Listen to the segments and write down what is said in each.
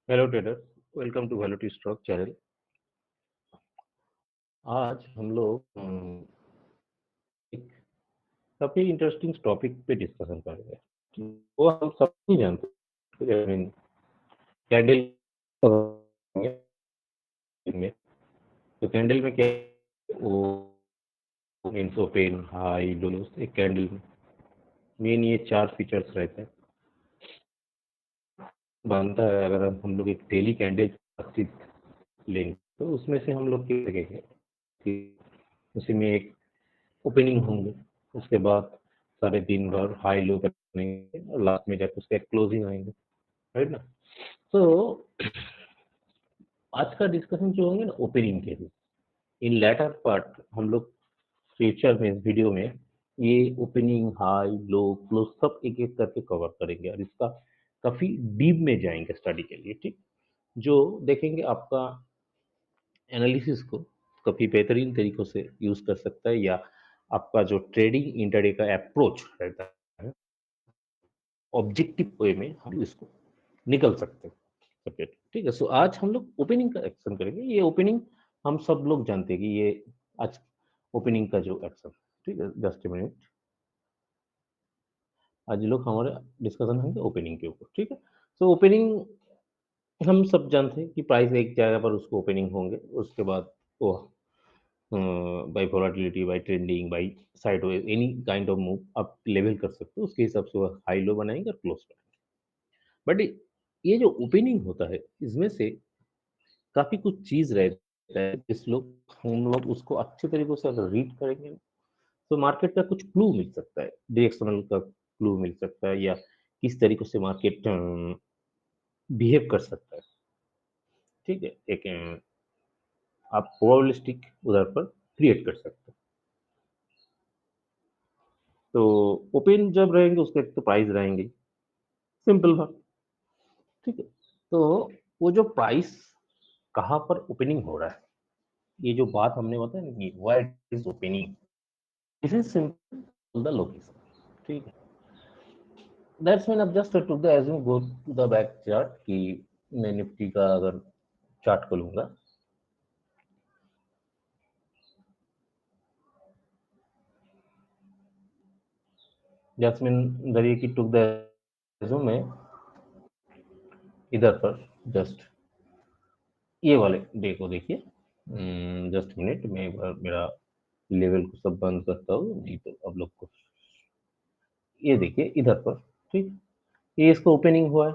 Hello traders, welcome to value stock channel. आज हम लोग एक काफी इंटरेस्टिंग टॉपिक पे डिस्कशन करेंगे। वो हम सब नहीं जानते। आई मीन कैंडल में, तो कैंडल में क्या वो मीन्स ओपन हाई लो, एक कैंडल में मेन ये चार फीचर्स रहते हैं। बनता है अगर हम लोग एक डेली कैंडल लेंगे तो उसमें से हम लोग क्या देखेंगे कि उसी में एक ओपनिंग होंगे, उसके बाद सारे दिन भर हाई लो करेंगे और लास्ट में जाकर उसके क्लोजिंग आएंगे, राइट ना। तो आज का डिस्कशन जो होंगे ना ओपनिंग के लिए, इन लेटर पार्ट हम लोग फ्यूचर में इस वीडियो में ये ओपनिंग हाई लो क्लोज सब एक एक करके कवर करेंगे और इसका काफी डीप में जाएंगे स्टडी के लिए, ठीक। जो देखेंगे आपका एनालिसिस को काफी बेहतरीन तरीकों से यूज कर सकता है, या आपका जो ट्रेडिंग इंटरडे का अप्रोच रहता है ऑब्जेक्टिव वे में हम इसको निकल सकते हैं सब्जेक्ट, ठीक है। सो आज हम लोग ओपनिंग का एक्शन करेंगे। ये ओपनिंग हम सब लोग जानते हैं कि ये आज ओपनिंग का जो एक्शन, ठीक है। जस्ट मिनट, आज लोग हमारे डिस्कशन होंगे ओपनिंग के ऊपर, ठीक है। सो ओपनिंग हम सब जानते हैं कि प्राइस एक जगह पर उसको ओपनिंग होंगे, उसके बाद वो by volatility, by trending, by sideways, any kind of move आप लेवल कर सकते हो, उसके हिसाब से वो हाई लो बनाएंगे और क्लोज बनाएंगे। बट ये जो ओपनिंग होता है इसमें से काफी कुछ चीज रहता है, जिस लोग हम लोग उसको अच्छे तरीके से अगर रीड करेंगे तो मार्केट का कुछ क्लू मिल सकता है, डायरेक्शनल का क्लू मिल सकता है, या किस तरीके से मार्केट बिहेव कर सकता है, ठीक है। एक आप प्रोबेबिलिस्टिक उधर पर क्रिएट कर सकते हैं। तो ओपन जब रहेंगे उसके एक तो प्राइस रहेंगे, सिंपल बात, ठीक है। तो वो जो प्राइस कहाँ पर ओपनिंग हो रहा है, ये जो बात हमने बताया ना कि why it is opening, this is simple the location, ठीक है। दैट्स मीन अब just to the assume go to the back chart कि मैं निफ्टी का अगर चार्ट खोलूंगा, जस्ट मीन दरिए की टू द एज्यूम में इधर पर जस्ट ये वाले डे को देखिए। जस्ट मिनट में एक बार मेरा लेवल को सब बंद करता हूँ, नहीं तो अब लोग को ये देखिए इधर पर, ठीक। ये इसका ओपनिंग हुआ है,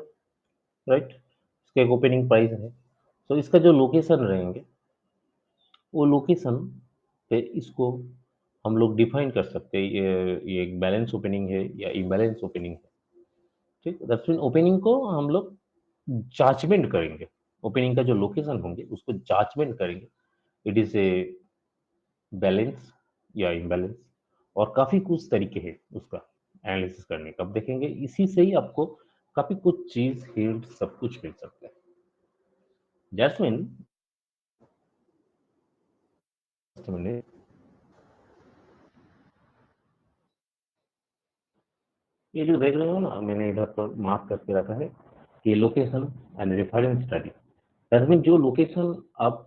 राइट। इसका एक ओपनिंग प्राइस है। तो इसका जो लोकेशन रहेंगे वो लोकेशन पे इसको हम लोग डिफाइन कर सकते हैं, ये एक बैलेंस ओपनिंग है या इम्बैलेंस ओपनिंग है, ठीक। दैट्स मीन ओपनिंग को हम लोग जाजमेंट करेंगे, ओपनिंग का जो लोकेशन होंगे उसको जाजमेंट करेंगे, इट इज ए बैलेंस या इम्बैलेंस। और काफी कुछ तरीके हैं उसका एनालिसिस करने का, अब देखेंगे इसी से ही आपको काफी कुछ चीज हिंट सब कुछ मिल सकता है। जैस्मिन, ये जो देख रहे हो ना, मैंने इधर पर मार्क करके रखा है कि location and reference study. Jasmine, जो लोकेशन आप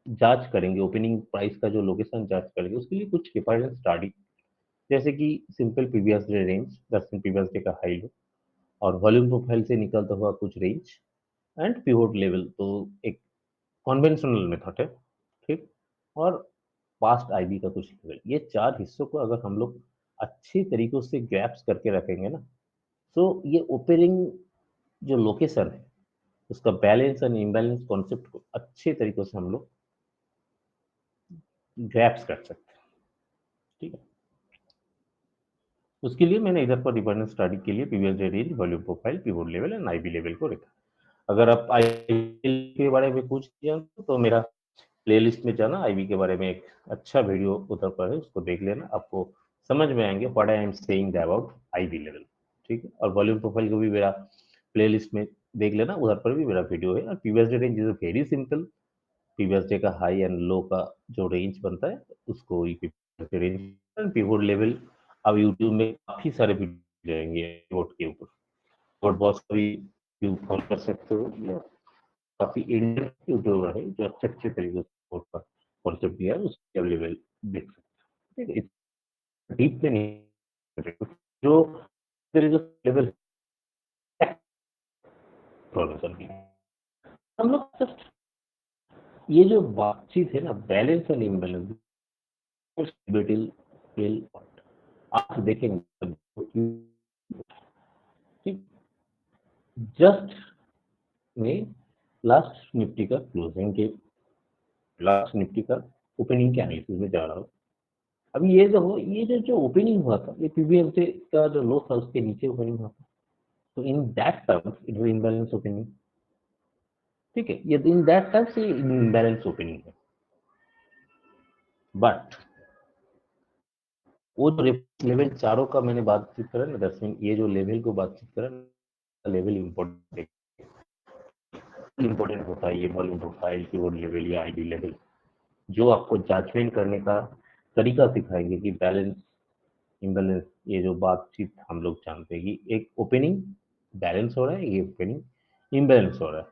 जांच करेंगे, ओपनिंग प्राइस का जो लोकेशन जांच करेंगे उसके लिए कुछ रेफरेंस स्टडी, जैसे कि सिंपल पीवीएस रेंज, 10 पीवीएस का हाई लो, और वॉल्यूम प्रोफाइल से निकलता हुआ कुछ रेंज एंड पिवोट लेवल, तो एक कन्वेंशनल मेथड है, ठीक। और पास्ट आईबी का कुछ लेवल, ये चार हिस्सों को अगर हम लोग अच्छे तरीकों से ग्रैप्स करके रखेंगे ना, तो ये ओपनिंग जो लोकेशन है उसका बैलेंस एंड इम्बैलेंस कॉन्सेप्ट को अच्छे तरीकों से हम लोग ग्रैप्स कर सकते हैं, ठीक है। उसके लिए मैंने इधर पर रिफरेंस स्टडी के लिए PVS range, volume profile, pivot level and IB level को रखा। अगर आप आईबी के बारे में पूछ जानते हो तो मेरा प्लेलिस्ट में जाना, आईबी के बारे में एक अच्छा वीडियो उधर पर है, उसको देख लेना, आपको समझ में आएंगे what I am saying about IB level, ठीक है। और वॉल्यूम प्रोफाइल को भी मेरा प्लेलिस्ट में देख लेना, उधर पर भी मेरा वीडियो है। और PVS range is very simple, PVS का हाई एंड लो का जो रेंज बनता है उसको ही PVS range and pivot level. अब यूट्यूब में काफी सारे वीडियो रहेंगे पिवोट के ऊपर, पिवोट बॉक्स का भी फॉलो कर सकते हो, काफी इंडियन यूट्यूबर है जो अच्छे अच्छे तरीके से सपोर्ट का कॉन्सेप्ट दिया है, उसके अवेलेबल देख सकते हैं। ठीक है, डीप में नहीं, जो तरीके से लेवल प्रोफेसर की हम लोग जस्ट ये जो बातचीत है ना, बैलेंस एंड इम्बैलेंस, आप देखेंगे जस्ट में लास्ट निफ्टी का क्लोजिंग के लास्ट निफ्टी का ओपनिंग के एनालिसिस में जा रहा हूँ। अभी ये जो ओपनिंग हुआ था, ये पीवीएम से का जो लो था उसके नीचे ओपनिंग हुआ था, तो in that terms it was imbalance opening. ठीक है, ये इन दैट टर्म्स ये इम्बैलेंस ओपनिंग है, बट वो जो लेवल चारों का मैंने बातचीत करा ना, दैट्स मीन ये जो लेवल को बातचीत करा, लेवल इंपॉर्टेंट होता है, ये वॉल्यूम प्रोफाइल की वो लेवल या आईडी लेवल जो आपको जजमेंट करने का तरीका सिखाएंगे कि बैलेंस इम्बैलेंस। ये जो बातचीत हम लोग जानते हैं कि एक ओपनिंग बैलेंस हो रहा है, ये ओपनिंग इम्बैलेंस हो रहा है।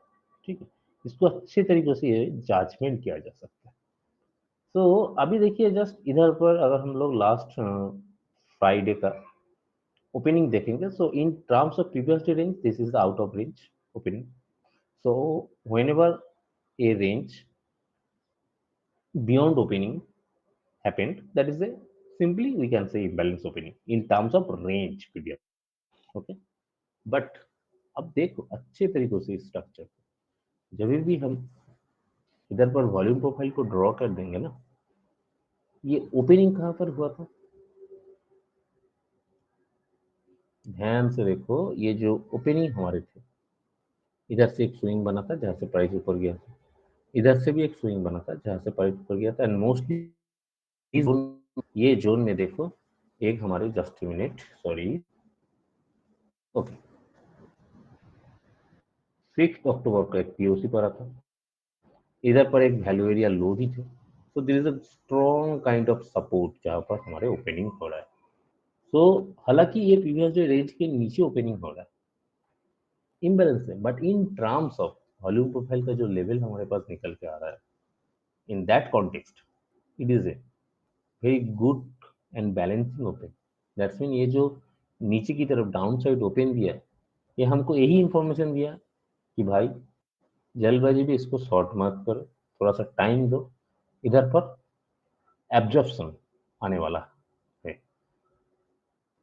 ठीक है, इसको अच्छे तरीके से ये जजमेंट किया जा सकता है। तो अभी देखिए जस्ट इधर पर अगर हम लोग लास्ट फ्राइडे का ओपनिंग देखेंगे, so in terms of previous day range this is the out of range opening. So whenever a range beyond opening happened, that is a simply we can say imbalance opening in terms of range period. Okay, but अब देखो अच्छे तरीकों से structure, जब भी हम इधर पर वॉल्यूम प्रोफाइल को ड्रॉ कर देंगे ना, ये ओपनिंग कहाँ पर हुआ था, ध्यान से देखो। ये जो ओपनिंग हमारे थे, इधर से एक स्विंग बना था जहां से प्राइस ऊपर गया था, इधर से भी एक स्विंग बना था जहां से प्राइस ऊपर गया था, एंड मोस्टली ये जोन में देखो, एक हमारे जस्ट मिनट सॉरी, ओके, 6 अक्टूबर का एक पीओसी पर था, इधर पर एक वैल्यू एरिया लो भी थे, तो this is a strong kind of support जहां पर हमारे ओपनिंग हो रहा है। सो हालांकि ये प्रीवियस डे रेंज के नीचे ओपनिंग हो रहा है, इम्बैलेंस है, but in terms of volume profile का जो लेवल हमारे पास निकल के आ रहा है, in that context it is a very good and balancing open. That's mean ये जो नीचे की तरफ डाउन साइड ओपन दिया है, ये हमको यही इंफॉर्मेशन दिया कि भाई जल्दबाजी भी इसको शॉर्ट मत करो, थोड़ा सा टाइम दो, इधर पर एब्जॉर्प्शन आने वाला है।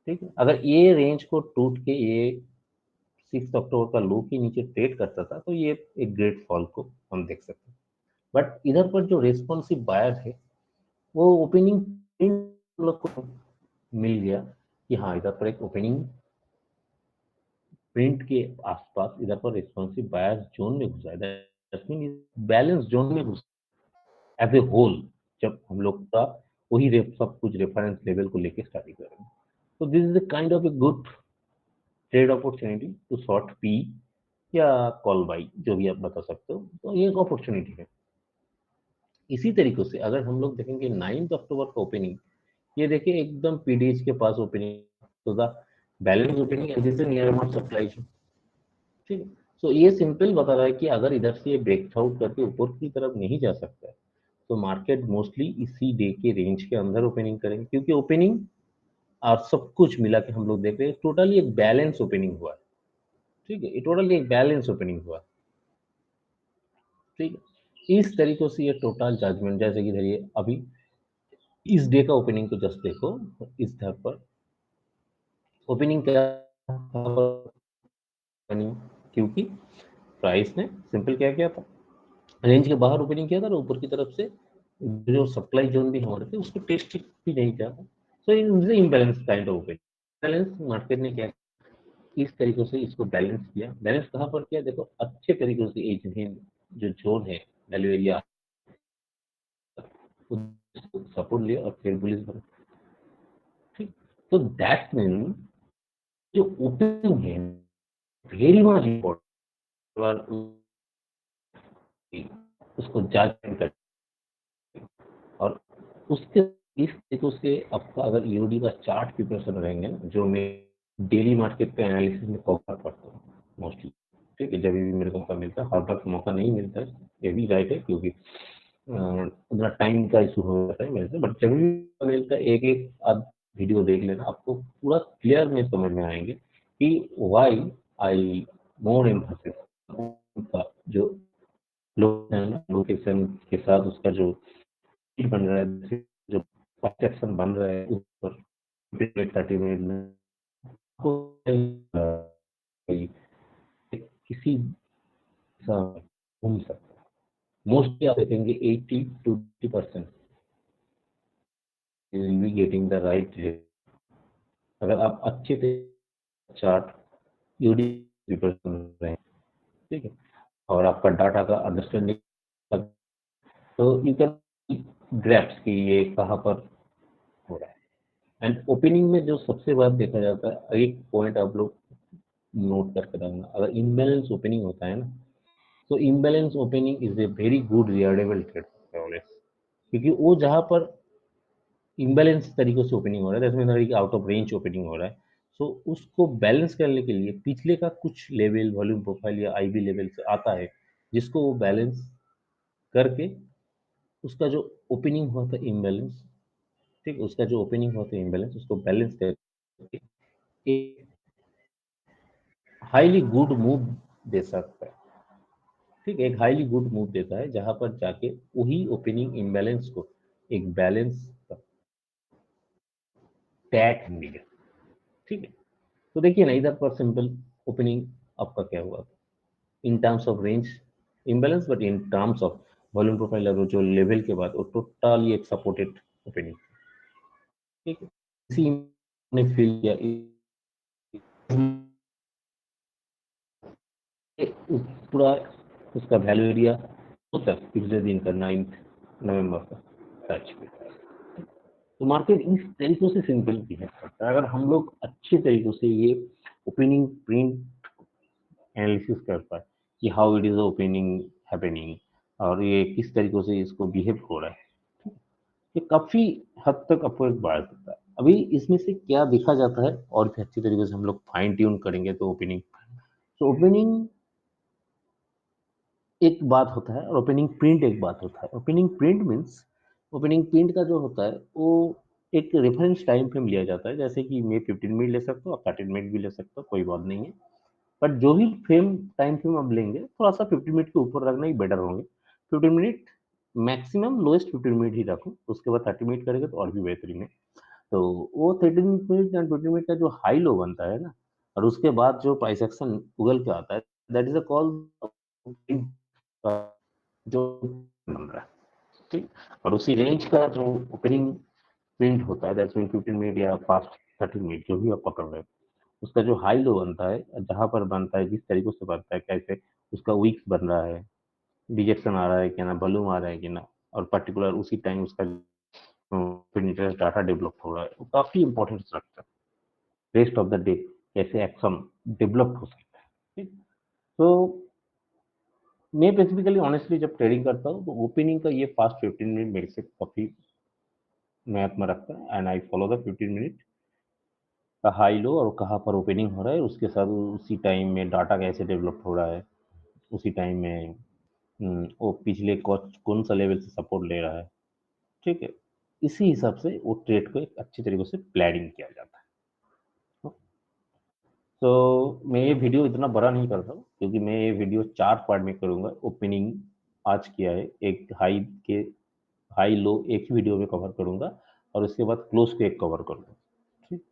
ठीक है, अगर ये रेंज को टूट के ये 6 अक्टूबर का लो के नीचे ट्रेड करता था तो ये एक ग्रेट फॉल को हम देख सकते हैं, बट इधर पर जो रेस्पॉन्सिव बायर है वो ओपनिंग लोग को मिल गया कि हाँ इधर पर एक ओपनिंग प्रिंट के आसपास इधर पर रिस्पॉन्सिव बायर जोन में घुसा है, बैलेंस जोन में घुसा एज ए होल। जब हम लोग का वही सब कुछ रेफरेंस लेवल को लेके स्टडी करेंगे, तो this is a kind of a good trade opportunity to short P या कॉल बाई, जो भी आप बता सकते हो, तो ये एक अपॉर्चुनिटी है। इसी तरीके से अगर हम लोग देखेंगे 9 अक्टूबर का ओपनिंग, ये देखिए एकदम पीडीएच के पास ओपनिंग, तो the balance opening and this near about supply. ठीक है, सो ये सिंपल बता रहा है कि अगर इधर से ये ब्रेकआउट करके ऊपर की तरफ नहीं जा सकता है, तो मार्केट मोस्टली इसी डे के रेंज के अंदर ओपनिंग करेंगे, क्योंकि ओपनिंग और सब कुछ मिला के हम लोग देख रहे हैं टोटली एक बैलेंस ओपनिंग हुआ है। ठीक है, ये टोटली एक बैलेंस ओपनिंग हुआ। ठीक है, इस तरीके से ये टोटल जजमेंट, जैसे कि धरिए अभी इस डे का ओपनिंग को जस्ट देखो, इस धर पर ओपनिंग क्या ओपनिंग, क्योंकि प्राइस ने सिंपल क्या किया था, रेंज के बाहर ओपनिंग किया था और ऊपर की तरफ से जो सप्लाई जोन भी हमारे थे उसको टेस्ट भी नहीं किया था। So in imbalance kind of opening, balance market ने क्या इस तरीके से इसको बैलेंस किया। बैलेंस कहाँ पर किया, देखो अच्छे तरीके से ये जो जोन है वैल्यू एरिया, सपोर्ट लिया और फिर बुलिश बना। ठीक, तो दैट मीन जो ओपनिंग है वेरी मच इम्पोर्टेंट, उसको जज कर, और उसके इस तरीके से आपका अगर ईओडी का चार्ट प्रिपरेशन रहेंगे ना, जो मैं डेली मार्केट पे एनालिसिस में कवर करता हूँ मोस्टली, ठीक है, जभी भी मेरे को मौका मिलता है, हर वक़्त मौका नहीं मिलता है, ये भी राइट है क्योंकि उतना टाइम का इश्यू हो जाता है मेरे से, बट जभी भी मौका मिलता है एक-एक आध वीडियो देख लेना, आपको पूरा क्लियर में समझ में आएँगे कि व्हाई आई मोर एम्फसिस का जो लोग हैं ना, लोकेशन के साथ उसका जो बन रहा है, जो सेक्शन बन रहा है उस पर 30 मिनट में आपको कोई किसी सा घूम सकता है। मोस्टली आप देखेंगे 80 to 80% you will be getting the right rate। अगर आप अच्छे से चार्ट यूडी प्रिपेयर कर रहे हैं, ठीक है, और आपका डाटा का अंडरस्टैंडिंग, तो यू कैन ग्रैप्स कि ये कहाँ पर हो रहा है। एंड ओपनिंग में जो सबसे बात देखा जाता है, एक पॉइंट आप लोग नोट करके रखना, अगर इम्बैलेंस ओपनिंग होता है ना, तो imbalance opening is a very good readable trade always, क्योंकि वो जहाँ पर इम्बैलेंस तरीकों से ओपनिंग हो रहा है, दैट मीन्स कि आउट ऑफ रेंज ओपनिंग हो रहा है, सो उसको बैलेंस करने के लिए पिछले का कुछ लेवल वॉल्यूम प्रोफाइल या आईबी लेवल से आता है, जिसको वो बैलेंस करके उसका जो ओपनिंग हुआ था इम्बैलेंस, ठीक है, उसका जो ओपनिंग हुआ था इम्बैलेंस उसको बैलेंस करके एक हाईली गुड मूव दे सकता है। ठीक है, एक हाईली गुड मूव देता है जहां पर जाके वही ओपनिंग इम्बैलेंस को एक बैलेंस टैग मिलेगा। ठीक है, तो देखिए ना, इधर पर सिंपल ओपनिंग आपका क्या हुआ इन terms of range imbalance, but in terms of volume profile और जो लेवल के बाद वो टोटली एक सपोर्टेड ओपनिंग। ठीक है, इसी ने फील किया पूरा उसका वैल्यू एरिया होता है पिछले दिन का 9 नवंबर का सच में। तो मार्केट इस तरीकों से सिंपल बिहेव करता है, अगर हम लोग अच्छे तरीकों से ये ओपनिंग प्रिंट एनालिसिस कर पाए कि how it is opening happening और ये किस तरीकों से इसको बिहेव हो रहा है, ये काफी हद तक आपको एक बढ़ा सकता है। अभी इसमें से क्या देखा जाता है और भी अच्छी तरीके से हम लोग फाइन ट्यून करेंगे तो ओपनिंग, तो ओपनिंग एक बात होता है और ओपनिंग प्रिंट एक बात होता है। Opening print means, opening print का जो होता है वो एक रेफरेंस टाइम फ्रेम लिया जाता है, जैसे कि मैं 15 मिनट ले सकता हूँ, आप 30 मिनट भी ले सकते हो, कोई बात नहीं है, बट जो भी फ्रेम टाइम फ्रेम आप लेंगे थोड़ा सा 15 मिनट के ऊपर रखना ही बेटर होंगे। 15 मिनट मैक्सिमम लोएस्ट 15 मिनट ही रखो, उसके बाद 30 मिनट करेंगे तो और भी बेहतरीन है। तो वो 13 मिनट एंड 20 मिनट का जो हाई लो बनता है ना, और उसके बाद जो प्राइस एक्शन उगल के आता है, दैट इज अ कॉल जो बन रहा है। ठीक, और उसी रेंज का जो ओपनिंग प्रिंट होता है, दैट्स मीन 15 मिनट या फास्ट 30 मिनट जो भी आप पकड़ रहे हो, उसका जो हाई लो बनता है, जहां पर बनता है, जिस तरीके से बनता है, कैसे उसका वीक्स बन रहा है, डिजेक्शन आ रहा है कि ना, बलून आ रहा है कि ना, और पर्टिकुलर उसी टाइम उसका इंटरेस्ट डाटा डेवलप हो रहा है, वो काफी इंपॉर्टेंट रखता है रेस्ट ऑफ द डे, कैसे एक्शन डेवलप हो सकता है। ठीक, तो मैं बेसिकली ऑनेस्टली जब ट्रेडिंग करता हूँ तो ओपनिंग का ये फास्ट 15 मिनट मेरे से काफी मैथ में रखता है, and I follow the 15 minute का हाई लो और कहाँ पर ओपनिंग हो रहा है, उसके साथ उसी टाइम में डाटा कैसे डेवलप हो रहा है, उसी टाइम में वो पिछले कौन सा लेवल से सपोर्ट ले रहा है। ठीक है, इसी हिसाब से वो ट्रेड को एक अच्छी तरीके से प्लानिंग किया जाता है। तो मैं ये वीडियो इतना बड़ा नहीं करता हूँ क्योंकि मैं ये वीडियो 4 पार्ट में करूँगा। ओपनिंग आज किया है, एक हाई के हाई लो एक ही वीडियो में कवर करूँगा और उसके बाद क्लोज को एक कवर करूँगा। ठीक,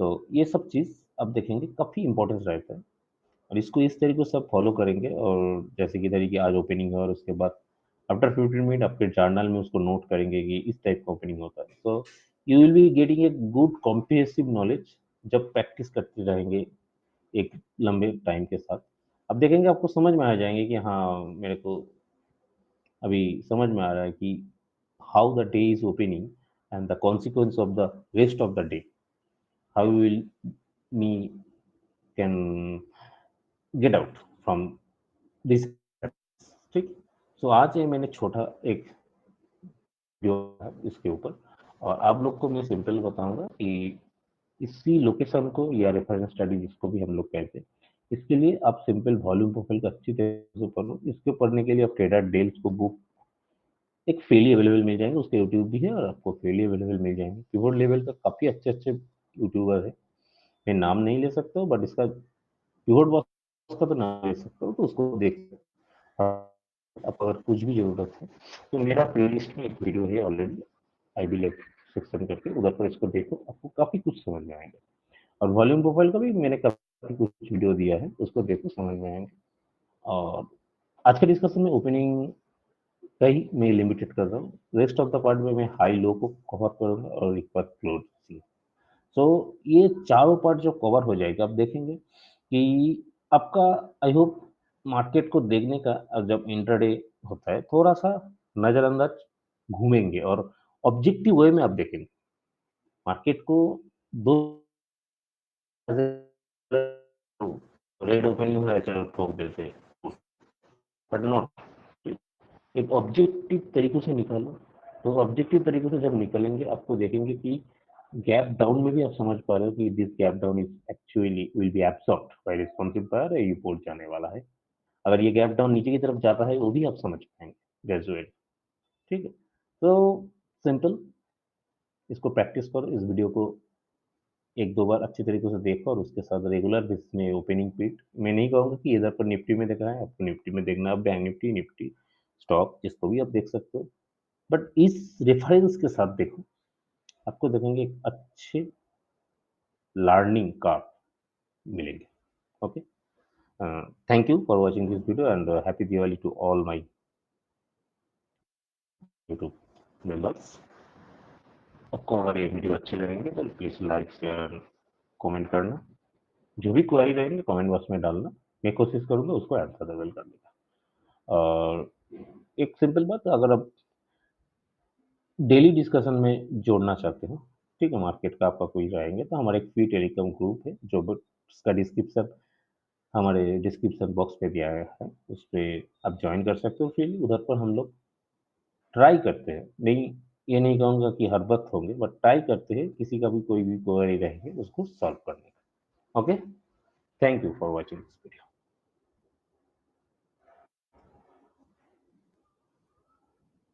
तो ये सब चीज़ आप देखेंगे काफ़ी इंपॉर्टेंस रहता है और इसको इस तरीके से आप फॉलो करेंगे, और जैसे कि तरीके आज ओपनिंग है और उसके बाद आफ्टर 15 मिनट आपके जर्नल में उसको नोट करेंगे कि इस टाइप का ओपनिंग होता है, तो you will be getting a good comprehensive knowledge जब प्रैक्टिस करते रहेंगे एक लंबे टाइम के साथ। अब देखेंगे आपको समझ में आ जाएंगे कि हाँ, मेरे को अभी समझ में आ रहा है कि how the day is opening and the consequence of the rest of the day, how will me can get out from this. ठीक, सो आज ये मैंने छोटा एक वीडियो है इसके ऊपर, और आप लोग को मैं सिंपल बताऊंगा कि इसी लोकेशन को या रेफरेंस स्टडी जिसको भी हम लोग कहते हैं, इसके लिए आप सिंपल वॉल्यूम प्रोफाइल का अच्छी तरह से पढ़ो। इसके पढ़ने के लिए आप ट्रेडर डेल्स को बुक एक फ्रीली अवेलेबल मिल जाएंगे, उसके यूट्यूब भी है और आपको फ्रीली अवेलेबल मिल जाएंगे। पिवोट लेवल का काफ़ी अच्छे अच्छे यूट्यूबर है, मैं नाम नहीं ले सकता हूँ, बट इसका पिवोट बॉक्स का तो नाम ले सकता हूँ, तो उसको देख आपको अगर कुछ भी ज़रूरत है तो मेरा प्लेलिस्ट में एक वीडियो है already, I will left section करके, उधर पर इसको देखो, आपको काफ़ी कुछ समझ में आएगा। और वॉल्यूम प्रोफाइल का भी मैंने काफ़ी कुछ वीडियो दिया है, उसको देखो, समझ में आएंगे। और आज का डिस्कशन में ओपनिंग का ही मैं लिमिटेड कर रहा हूँ, रेस्ट ऑफ द पार्ट में मैं हाई लो को कवर करूँगा और एक बार क्लोज। सो ये चारों पार्ट जो कवर हो जाएगा, आप देखेंगे कि आपका, आई होप, मार्केट को देखने का जब इंट्राडे होता है थोड़ा सा नजरअंदाज घूमेंगे और ऑब्जेक्टिव वे में आप देखेंगे मार्केट को। दो रेड ओपनिंग हो रहा है, चलो ठोक देते हैं, बट नॉट, एक ऑब्जेक्टिव तरीके से निकालो। तो ऑब्जेक्टिव तरीके से जब निकलेंगे आपको देखेंगे कि गैप डाउन में भी आप समझ पा रहे हो कि this gap down is actually will be absorbed by responsive buyer, ये पोर्ट जाने वाला है। अगर ये गैप डाउन नीचे की तरफ जाता है वो भी आप समझ पाएंगे ग्रेजुएट। ठीक है, तो सिंपल, इसको प्रैक्टिस करो, इस वीडियो को एक दो बार अच्छी तरीके से देखो और उसके साथ रेगुलर बेसिस में ओपनिंग पीट, मैं नहीं कहूँगा कि इधर पर निफ्टी में देख रहा है आपको, निफ्टी में देखना, आप बैंक निफ्टी, निफ्टी स्टॉक जिसको भी आप देख सकते हो, बट इस रेफरेंस के साथ देखो, आपको देखेंगे एक अच्छे लर्निंग का मिलेंगे। Okay, thank you for watching this video and happy Diwali to all my YouTube members। आपको अगर ये वीडियो अच्छे लगेंगे तो प्लीज़ लाइक शेयर कमेंट करना, जो भी क्वेरी रहेंगे कमेंट बॉक्स में डालना, मैं कोशिश करूंगा उसको आंसर अवेल करने का। और एक सिंपल बात, अगर आप डेली डिस्कशन में जोड़ना चाहते हो, ठीक है, मार्केट का आपका कोई रहेंगे, तो हमारा एक फ्री टेलीग्राम ग्रुप है जो उसका डिस्क्रिप्शन हमारे डिस्क्रिप्शन बॉक्स पे दिया गया है, उस पर आप ज्वाइन कर सकते हो फ्रीली। उधर पर हम लोग ट्राई करते हैं, नहीं ये नहीं कहूँगा कि हर वक्त होंगे, बट ट्राई करते हैं किसी का भी कोई भी क्वेरी रहेंगे उसको सॉल्व करने का। Okay, thank you for watching this video.